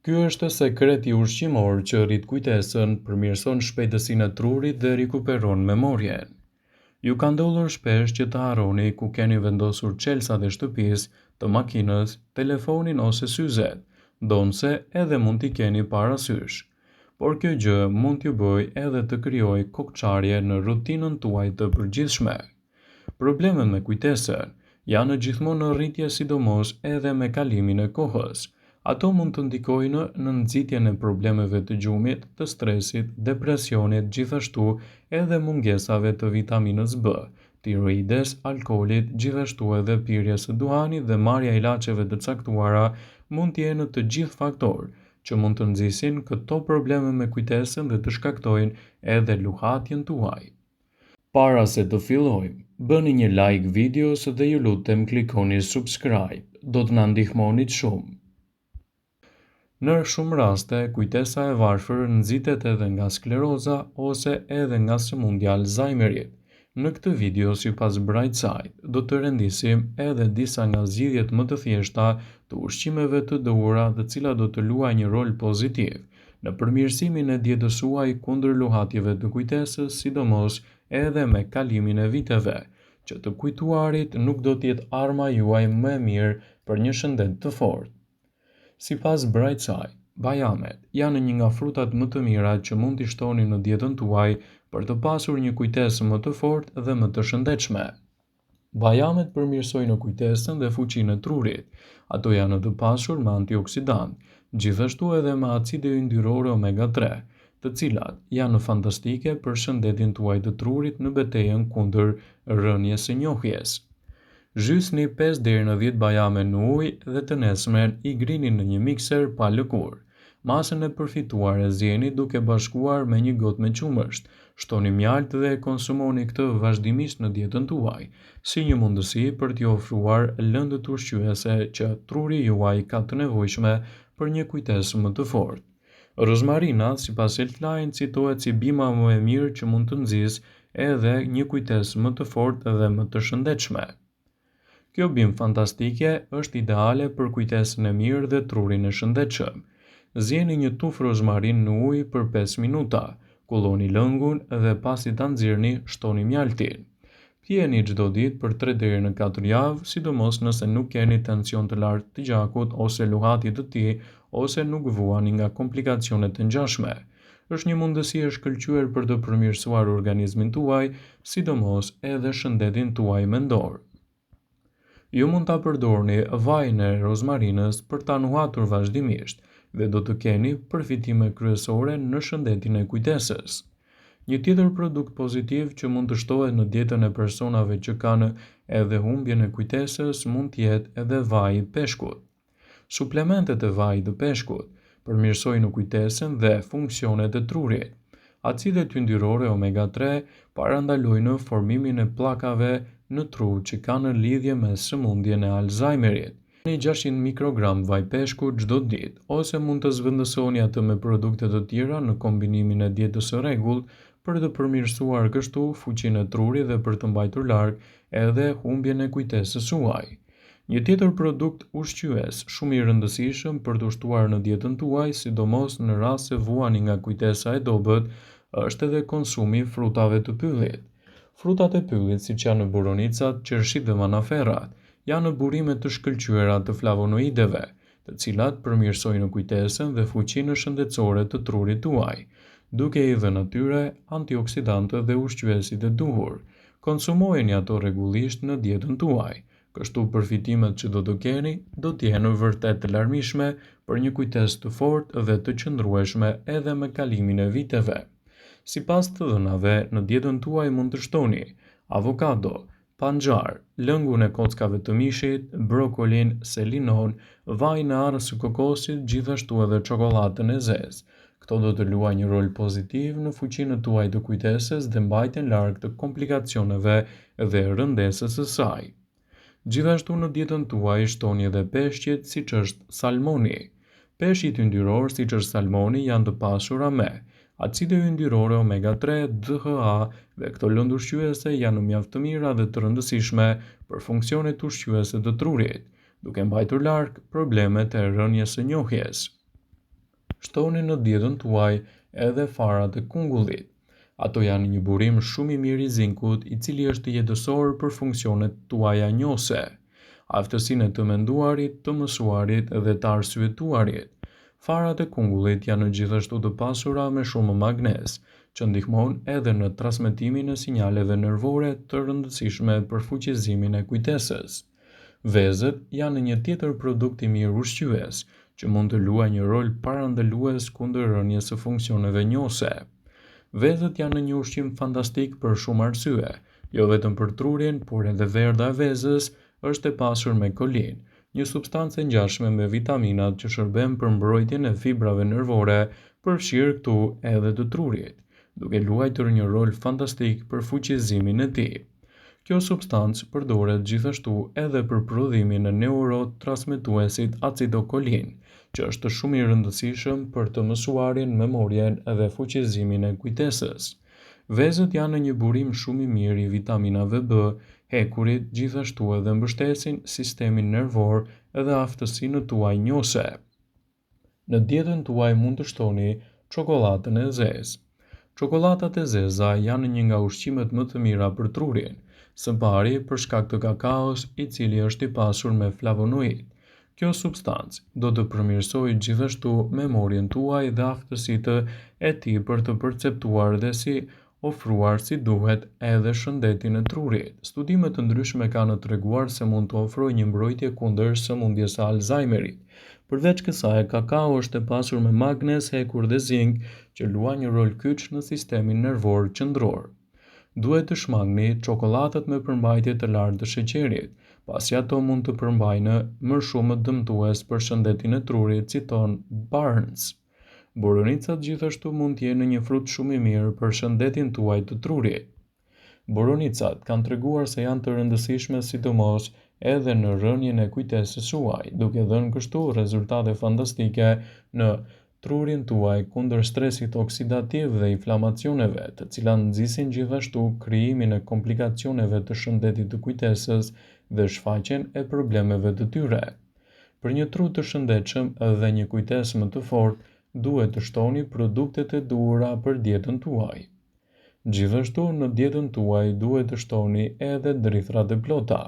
Ky është sekreti ushqimor që rrit kujtesën, përmirëson shpejtësinë e trurit dhe rikuperon memorien. Ju ka ndodhur shpesh që të harroni ku keni vendosur çelësat e shtëpisë, të makinës, telefonin ose syzet, ndonse edhe mund t'i keni parasysh. Por kjo gjë mund t'ju bëjë edhe të krijojë kokçarje në rutinën tuaj të përgjithshme. Problemet me kujtesën janë gjithmonë në rritje, sidomos edhe me kalimin e kohës. Ato mund të ndikojnë në nxitjen e problemeve të gjumit, të stresit, depresionit, gjithashtu edhe mungesave të vitaminës B, tiroides, alkoolit, gjithashtu edhe pirjes së duhanit dhe marrja e ilaçeve të caktuara mund të jenë të gjithë faktorë që mund të nxisin këto probleme me kujtesën dhe të shkaktojnë edhe luhatjen tuaj. Para se të fillojmë, bëni një like videos dhe ju lutem klikoni subscribe, do të na ndihmonit shumë. Në shumë raste, kujtesa e varfër nxitet edhe nga skleroza ose edhe nga sëmundja e Alzheimerit. Në këtë video, sipas Brightside, do të rendisim edhe disa nga zgjidhjet më të thjeshta të ushqimeve të duhura, të cilat do të luajnë një rol pozitiv në përmirësimin e dietës suaj kundër luhatjeve të kujtesës, sidomos edhe me kalimin e viteve, që të kujtuarit nuk do të jetë arma juaj më e mirë për një shëndet të fortë. Sipas Brightside, bajamet janë një nga frutat më të mira që mund t'i shtoni në dietën tuaj për të pasur një kujtesë më të fortë dhe më të shëndetshme. Bajamet përmirësojnë kujtesën dhe fuqinë e trurit. Ato janë të pasur me antioksidant, gjithashtu edhe me acide yndyrore omega 3, të cilat janë fantastike për shëndetin tuaj të trurit në betejën kundër rënies së njohjes. Zhysni 5 deri në 10 bajame në ujë dhe të nesërmen i grini në një mikser pa lëkurë. Masën e përfituar e zjeni duke bashkuar me një gotë me qumësht. Shtoni mjaltë dhe konsumoni këtë vazhdimisht në dietën tuaj, si një mundësi për t'i ofruar lëndët ushqyese që truri juaj ka të nevojshme për një kujtesë më të fortë. Rozmarina, sipas Healthline, citohet si bima më e mirë që mund të nxjisë edhe një kujtesë më të fortë dhe më të shëndetshme. Kjo bimë fantastike është ideale për kujtesën e mirë dhe trurin e shëndetshëm. Zjeni një tufë rozmarin në ujë për 5 minuta, kulloni lëngun dhe pasi ta nxirrni, shtoni mjaltin. Pijeni çdo ditë për 3 deri në 4 javë, sidomos nëse nuk keni tension të lartë të gjakut ose luhatje të tij ose nuk vuani nga komplikacionet të ngjashme. Është një mundësi e shkëlqyer për të përmirësuar organizmin tuaj, sidomos edhe shëndetin tuaj mendor. Ju mund ta përdorni vajin e rozmarinës për ta nuhatur vazhdimisht dhe do të keni përfitime kryesore në shëndetin e kujtesës. Një tjetër produkt pozitiv që mund të shtohet në dietën e personave që kanë edhe humbjen e kujtesës mund të jetë edhe vaji i peshkut. Suplementet e vajit të peshkut përmirësojnë kujtesën dhe funksionet e trurit. Acidet yndyrore omega 3 parandalojnë formimin e pllakave në tru që kanë lidhje me sëmundjen e Alzheimerit. Një 600 mikrogram vaj peshku çdo ditë, ose mund të zvendësoni atë me produkte të tjera në kombinimin e dietës së rregullt për të përmirësuar kështu fuqinë e trurit dhe për të mbajtur larg edhe humbjen e kujtesës suaj. Një tjetër produkt ushqyes shumë i rëndësishëm për të ushtuar në dietën tuaj, sidomos në rast se vuani nga kujtesa e dobët, është edhe konsumi i frutave të pyllit. Frutat e pyllit, siç janë boronicat, qershit dhe manaferrat, janë burime të shkëlqyera të flavonoideve, të cilat përmirësojnë kujtesën dhe fuqinë shëndetësore të trurit tuaj, duke i dhënë atyre antioksidantë dhe ushqyesit e duhur. Konsumojeni ato rregullisht në dietën tuaj. Kështu përfitimet që do të keni do të jenë vërtet të larmishme për një kujtesë të fortë dhe të qëndrueshme edhe me kalimin e viteve. Sipas të dhënave, në dietën tuaj mund të shtoni avokado, panxar, lëngun e kockave të mishit, brokolin, selinon, vajin e arrës së kokosit, gjithashtu edhe çokoladën e zezë. Këto do të luajnë një rol pozitiv në fuqinë tuaj të kujtesës dhe mbajtjen larg të komplikacioneve dhe rëndesës së saj. Gjithashtu në dietën tuaj shtoni edhe peshqit siç është salmoni. Peshqit yndyror siç është salmoni janë të pasura me acide yndyrore omega 3, DHA dhe këto lëndë ushqyese janë mjaft të mira dhe të rëndësishme për funksionet ushqyese të trurit, duke mbajtur larg problemet e rënies së njohjes. Shtoni në dietën tuaj edhe farat e kungullit. Ato janë një burim shumë i mirë i zinkut, i cili është jetësor për funksionet tuaja njohëse, aftësinë e të menduarit, të mësuarit dhe të arsyetuarit. Farat e kungullit janë gjithashtu të pasura me shumë magnez, që ndihmon edhe në transmetimin e sinjaleve nervore të rëndësishme për fuqizimin e kujtesës. Vezët janë një tjetër produkt i mirë ushqyes, që mund të luajë një rol parandalues kundër rënies së funksioneve njohëse. Vezët janë një ushqim fantastik për shumë arsye, jo vetëm për trurin, por edhe verda e vezës është e pasur me kolin, një substancë e ngjashme me vitaminat që shërben për mbrojtjen e fibrave nervore, përfshirë këtu edhe të trurit, duke luajtur një rol fantastik për fuqizimin e tij. Kjo substancë përdoret gjithashtu edhe për prodhimin e neurotransmetuesit acetilkolin, që është shumë i rëndësishëm për të mësuarin, memorien dhe fuqizimin e kujtesës. Vezët janë një burim shumë i mirë i vitaminave B, hekurit, gjithashtu edhe mbështesin sistemin nervor edhe aftësinë tuaj njohëse. Në dietën tuaj mund të shtoni çokoladën e zezë. Çokolladat e zeza janë një nga ushqimet më të mira për trurin, së pari për shkak të kakaos, i cili është i pasur me flavonoid. Kjo substancë do të përmirësojë gjithashtu memorien tuaj dhe aftësitë e tij për të perceptuar dhe si ofruar si duhet edhe shëndetin e trurit. Studime të ndryshme kanë treguar se mund të ofrojë një mbrojtje kundër sëmundjes së Alzheimerit. Përveç kësaj, kakao është e pasur me magnez, hekur dhe zink, që luajnë një rol kyç në sistemin nervor qendror. Duhet të shmangni çokolladat me përmbajtje të lartë të sheqerit, pasi ato mund të përmbajnë më shumë dëmtues për shëndetin e trurit, citon Barnes. Boronicat gjithashtu mund të jenë një frut shumë i mirë për shëndetin tuaj të trurit. Boronicat kanë treguar se janë të rëndësishme sidomos edhe në rënien e kujtesës suaj, duke dhënë kështu rezultate fantastike në trurin tuaj kundër stresit oksidativ dhe inflamacioneve, të cilat nxisin gjithashtu krijimin e komplikacioneve të shëndetit të kujtesës dhe shfaqjen e problemeve të tyre. Për një tru të shëndetshëm dhe një kujtesë më të fortë, duhet të shtoni produktet e duhura për dietën tuaj. Gjithashtu në dietën tuaj duhet të shtoni edhe drithrat e plota.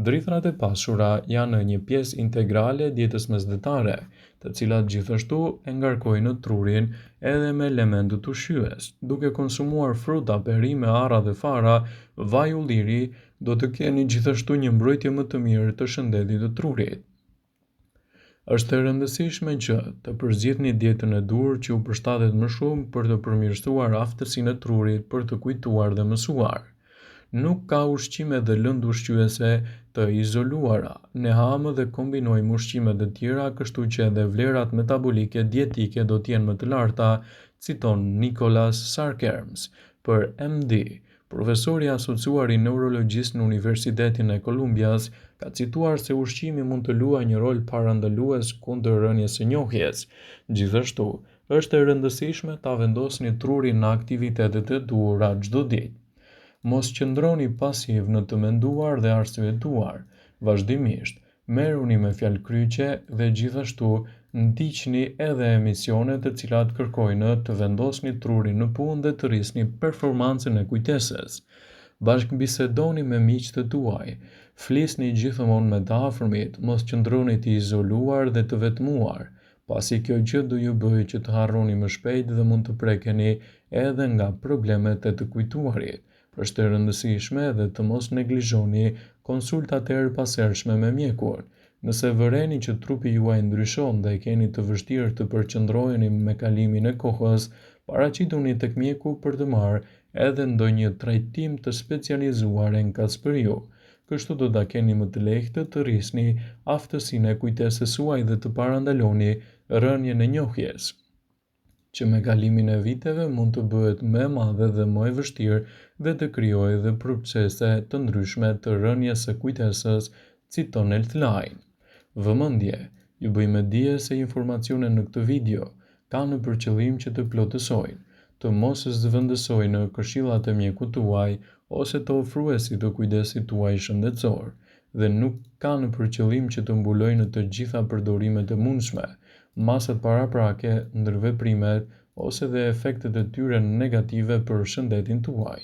Drithrat e pasura janë një pjesë integrale e dietës mesdhetare, të cilat gjithashtu e ngarkojnë trurin edhe me elemente ushqyes. Duke konsumuar fruta, perime, arra dhe fara, vaj ulliri, do të keni gjithashtu një mbrojtje më të mirë të shëndetit të trurit. Është e rëndësishme që të përzgjidhni dietën e dur që u përshtatet më shumë për të përmirësuar aftësinë e trurit për të kujtuar dhe mësuar. Nuk ka ushqime dhe lëndë ushqyese të izoluara. Ne hamë dhe kombinojmë ushqime të tjera, kështu që edhe vlerat metabolike dietike do të jenë më të larta, citon Nicholas Sarkerms për MD. Profesori asociuar i neurologjisë në Universitetin e Kolumbias ka cituar se ushqimi mund të luajë një rol parandalues kundër rënies së njohjes. Gjithashtu, është e rëndësishme ta vendosni trurin në aktivitetet e duhura çdo ditë. Mos qëndroni pasiv në të menduar dhe arsyetuar. Vazhdimisht, merruni me fjalë kryqe dhe gjithashtu ndiqni edhe emisione të cilat kërkojnë të vendosni trurin në punë dhe të rrisni performancën e kujtesës. Bashkëbisedoni me miqtë të tuaj. Flisni gjithmonë me të afërmit, mos qëndroni të izoluar dhe të vetmuar, pasi kjo gjë do ju bëjë që të harroni më shpejt dhe mund të prekeni edhe nga problemet e të kujtuarit. Është e rëndësishme edhe të mos neglizhoni konsultat e erëpashershme me mjekun. Nëse vëreni që trupi juaj ndryshon dhe keni të vështirë të përqendroheni me kalimin e kohës, paraqituni tek mjeku për të marrë edhe ndonjë trajtim të specializuar në kas për ju. Kështu do ta keni më të lehtë të rrisni aftësinë e kujtesës suaj dhe të parandaloni rënien e njohjes, që me kalimin e viteve mund të bëhet më e madhe dhe më e vështirë dhe të krijojë edhe procese të ndryshme të rënies së kujtesës, citon Healthline. Vëmendje, ju bëjmë dije se informacionet në këtë video kanë për qëllim që të plotësojnë, të mos zëvendësojnë këshillat e mjekut tuaj ose të ofruesit të kujdesit tuaj shëndetësor, dhe nuk kanë për qëllim që të mbulojnë të gjitha përdorimet e mundshme, masat paraprake, ndërveprimet ose dhe efektet e tyre negative për shëndetin tuaj.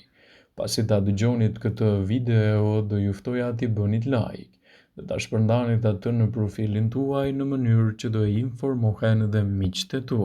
Pasi ta dëgjonit këtë video, do ju ftoja t'i bënit like dhe ta shpërndanit atë në profilin tuaj në mënyrë që do informohen dhe miqtë e tu.